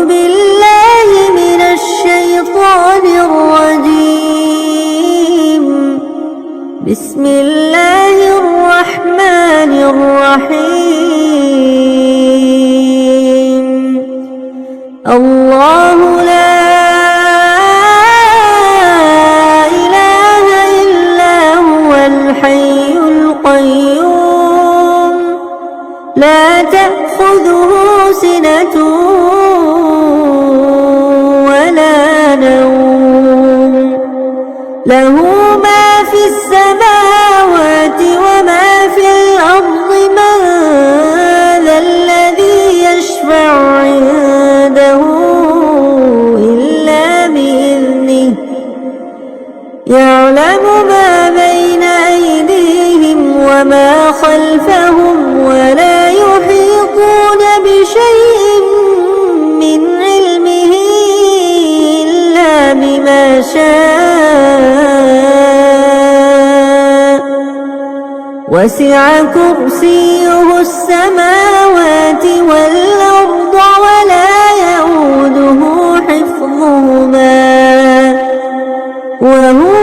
بالله من الشيطان الرجيم. بسم الله الرحمن الرحيم. الله لا إله إلا هو الحي القيوم لا تأخذه سنة ولا نوم له ما في السماوات وما في الأرض من ذا الذي يشفع عنده إلا بإذنه يعلم ما بين أيديهم وما خلفهم ولا يحيطون بشيء من علمه إلا بما شاء وسع كرسيه السماوات والأرض ولا يئوده حفظهما وهو